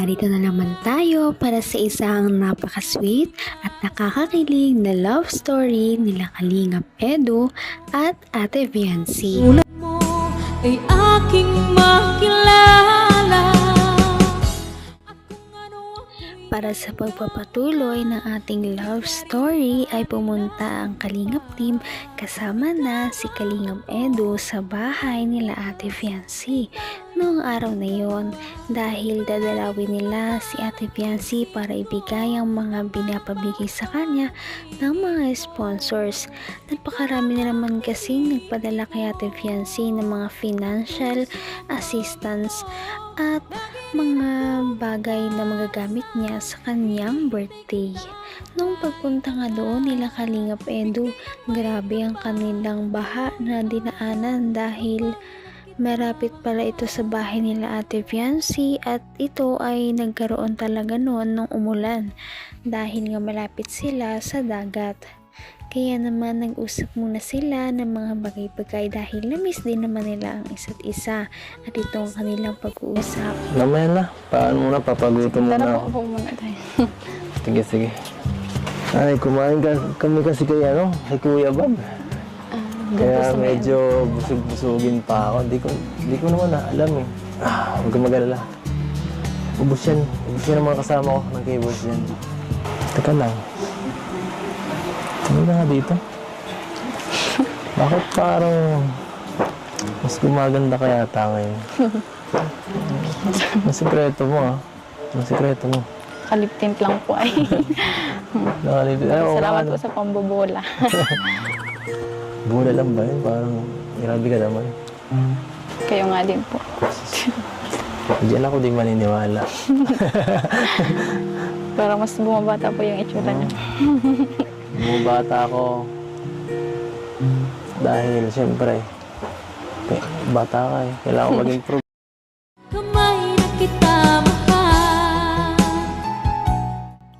narito na naman tayo para sa isang napaka-sweet at nakakakilig na love story nila Kalingap Edu at Ate Viancy. Tulad mo ay aking makilala. Para sa pagpapatuloy ng ating love story ay pumunta ang Kalingap team kasama na si Kalingap Edu sa bahay nila Ate Viancy noong araw na yon dahil dadalawin nila si Ate Viancy para ibigay ang mga binapabigay sa kanya ng mga sponsors. Napakarami na naman kasing nagpadala kay Ate Viancy ng mga financial assistance at mga bagay na magagamit niya sa kanyang birthday. Nung pagpunta nga doon nila Kalingap Edu, grabe ang kanilang baha na dinaanan dahil marapit pala ito sa bahay nila Ate Viancy at ito ay nagkaroon talaga noon nung umulan dahil nga malapit sila sa dagat. Kaya naman nag-usap muna sila ng mga bagay-bagay dahil na-miss din naman nila ang isa't isa at ito ang kanilang pag-uusap. Mamaya na, paano muna, papagutom muna Tara ako. po muna tayo. Sige, sige. Ay, kumain kami kasi kay Kuya Bob. Kaya medyo busog-busugin pa ako. Di ko naman alam eh. Huwag kang mag-alala. Ubus yan ang mga kasama ko ng keyboards yan. Teka lang. Ano na nga dito? Bakit parang mas gumaganda kaya yata ngayon? Ang sikreto mo Ang sikreto mo. Kaliptint lang po ay. Salamat po sa pambobola. Bola lang ba yun? Parang grabe ka naman. Kayo nga din po. Diyan ako di maniniwala. Pero mas bumabata po yung itsura niyo. Bumabata ako dahil siyempre bata ka eh. Kailangan ko maging pro. Kamay na kita mahal.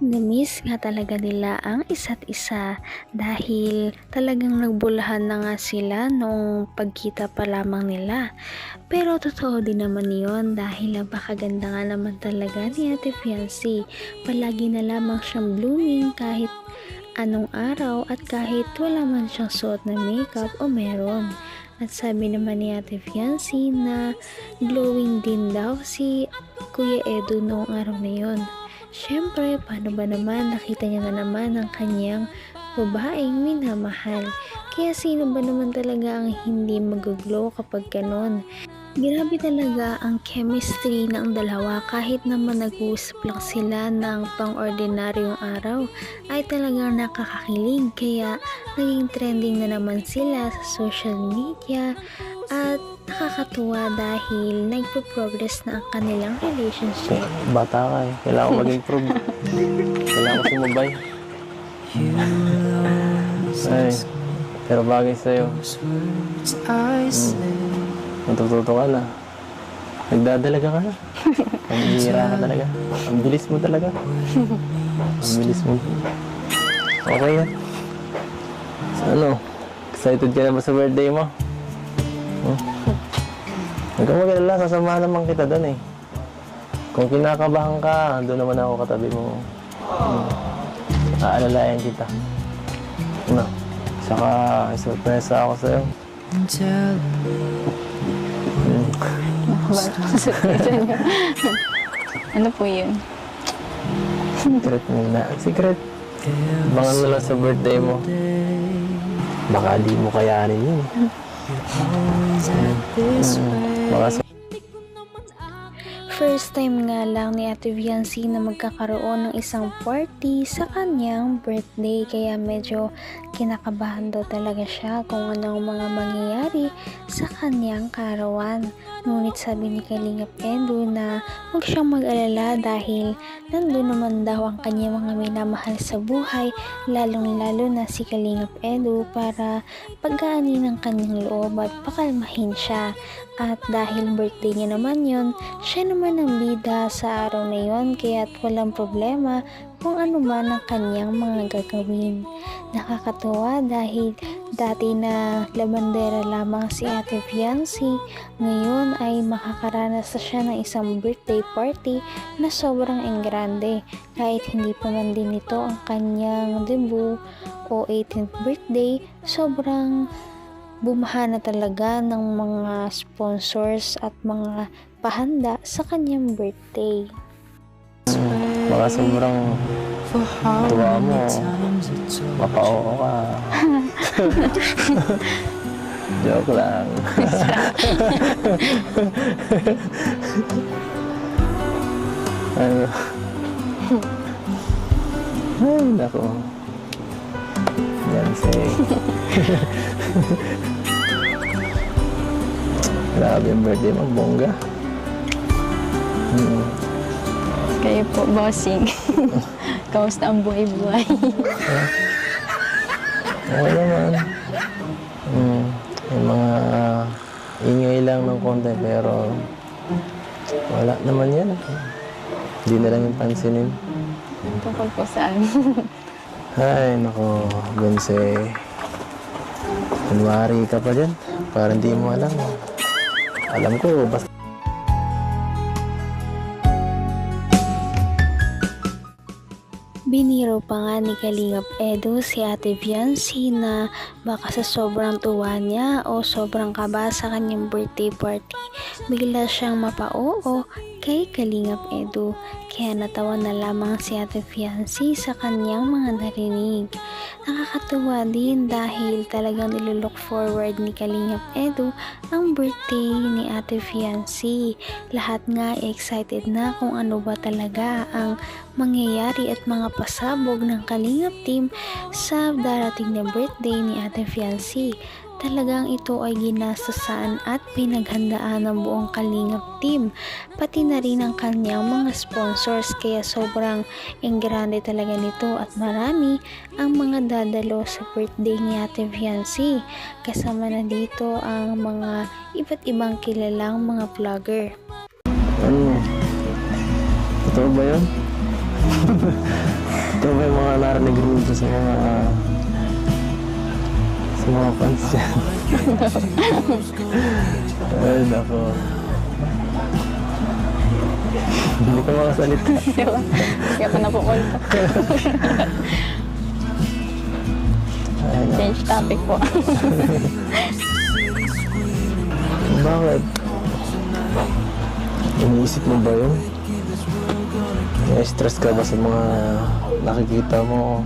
Na-miss nga talaga nila ang isa't isa dahil talagang nagbulahan na nga sila nung pagkita pa lamang nila. Pero totoo din naman yon dahil napakaganda nga naman talaga ni Ate Viancy. Palagi na lamang siyang blooming kahit anong araw at kahit wala man siyang suot na makeup o meron. At sabi naman ni Ate Viancy na glowing din daw si Kuya Edu noong araw na yon. Siyempre, paano ba naman nakita niya na naman ang kanyang babaeng minamahal. Kaya sino ba naman talaga ang hindi mag-glow kapag ganon? Grabe talaga ang chemistry ng dalawa kahit naman nag-uusap lang sila ng pang-ordinaryong araw ay talagang nakakakilig kaya naging trending na naman sila sa social media at nakakatuwa dahil nagpo-progress na ang kanilang relationship. Bata ka eh. Kailangan ko maging pro. Kailangan ko sumabay. Ay, pero bagay sa'yo. Natututo ka na. Nagdadalaga ka na. Ang hihira ka talaga. Ang bilis mo talaga. Ang bilis mo. Okay yan. So, excited ka na ba sa birthday mo? Huwag kang mag-alala. Sasamahan naman kita doon eh. Kung kinakabahan ka, doon naman ako katabi mo. Aalalayan kita. Saka isurpresa ako sa'yo. Ano po yun? Secret muna. Secret. Abangan mo lang sa birthday mo. Baka di mo kayanin yun. Baka First time nga lang ni Ate Viancy na magkakaroon ng isang party sa kanyang birthday kaya medyo kinakabahan daw talaga siya kung ano ang mga mangyayari sa kanyang karawan. Ngunit sabi ni Kalingap Edu na huwag siyang mag-alala dahil nandun naman daw ang kanyang mga minamahal sa buhay lalong-lalo na si Kalingap Edu para pagaanin ang kanyang loob at pakalmahin siya. At dahil birthday niya naman yon, siya naman ang bida sa araw na yon, kaya't walang problema kung ano man ang kanyang mga gagawin. Nakakatuwa dahil dati na labandera lamang si Ate Fiancy, ngayon ay makakaranas na siya ng isang birthday party na sobrang engrande. Kahit hindi pa man din ito ang kanyang debut o 18th birthday, sobrang bumaha na talaga ng mga sponsors at mga pahanda sa kanyang birthday. Baka sobrang tuwa mo. Mapa-oo ka. Joke lang. Ano? Ay, nako. Yan, say. Grabe yung birthday mo, bongga. Kayo po, bossing. Kamusta ang buhay-buhay? Okay naman. Yung mga ingay lang ng konti, pero wala naman yan. Hindi na lang yung pansinin. Tungkol po saan? Ay, nako, Gonse. Kunwari ka pa dyan. Parang hindi mo alam. Alam ko, basta... Biniro pa nga ni Kalingap Edu si Ate Fiancy na baka sa sobrang tuwa niya o sobrang kaba sa kanyang birthday party, bigla siyang mapa-oo kay Kalingap Edu. Kaya natawa na lamang si Ate Fiancy sa kanyang mga narinig. Nakakatuwa din dahil talagang nilook forward ni Kalingap Edu ang birthday ni Ate Fiancy. Lahat nga excited na kung ano ba talaga ang mangyayari at mga pasabog ng Kalingap team sa darating na birthday ni Ate Fiancy. Talagang ito ay ginastusan at pinaghandaan ng buong Kalingap team, pati na rin ang kanyang mga sponsors, kaya sobrang engrande talaga nito at marami ang mga dadalo sa birthday ni Ate Fiancy. Kasama na dito ang mga iba't ibang kilalang mga vlogger. Ano? Totoo ba yun? Totoo ba yung mga narinig rin sa mga fans dyan? Ay, nako. Hindi ko makasalita. Kaya pa na po ulit. Change topic po. Bakit? Iniisip mo ba yun? Na-stress ka ba sa mga nakikita mo?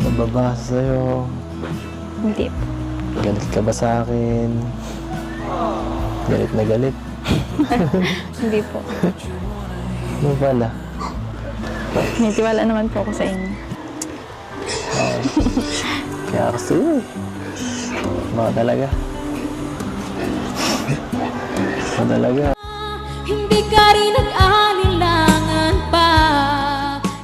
Nababasa sa'yo? Hindi po. Galit ka ba sa akin? Galit na galit? Hindi po. Ano pala? May tiwala naman po ako sa inyo. Kaya ako sa'yo eh. Baka talaga. Baka talaga. Hindi ka rin nag-alinlangan pa.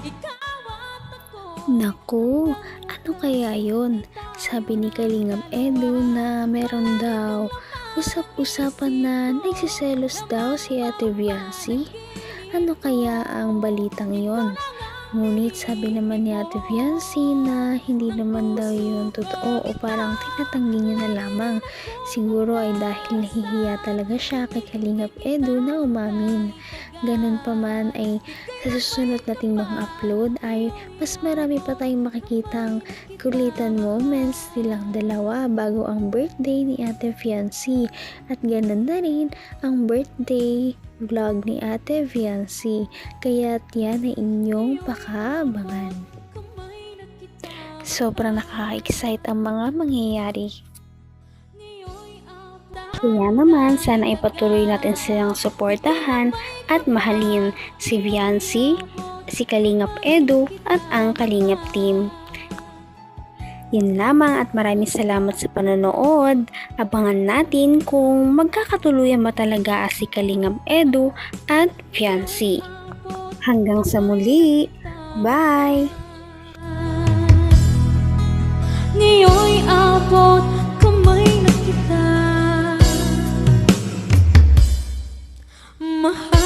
Ikaw at ako. Naku, ano kaya yun? Sabi ni Kalingap Edu na meron daw usap-usapan na nagsiselos daw si Ate Fiancy. Ano kaya ang balitang yon? Ngunit sabi naman ni Ate Fiancy na hindi naman daw yun totoo o parang tinatanggi niya na lamang. Siguro ay dahil nahihiya talaga siya kay Kalingap Edu na umamin. Ganun pa man ay sa susunod nating mga upload ay mas marami pa tayong makikitang kulitan moments nilang dalawa bago ang birthday ni Ate Fiancy. At ganun na rin ang birthday vlog ni Ate Fiancy. Kaya yan ay inyong pakaabangan. Sobrang nakaka-excite ang mga mangyayari. Kaya naman, sana ipatuloy natin silang suportahan at mahalin si Fiancy, si Kalingap Edu at ang Kalingap team. Yun lamang at maraming salamat sa panonood. Abangan natin kung magkakatuluyan ba talaga si Kalingap Edu at Fiancy. Hanggang sa muli. Bye! Ngayon'y abot kamay na kita. mahal.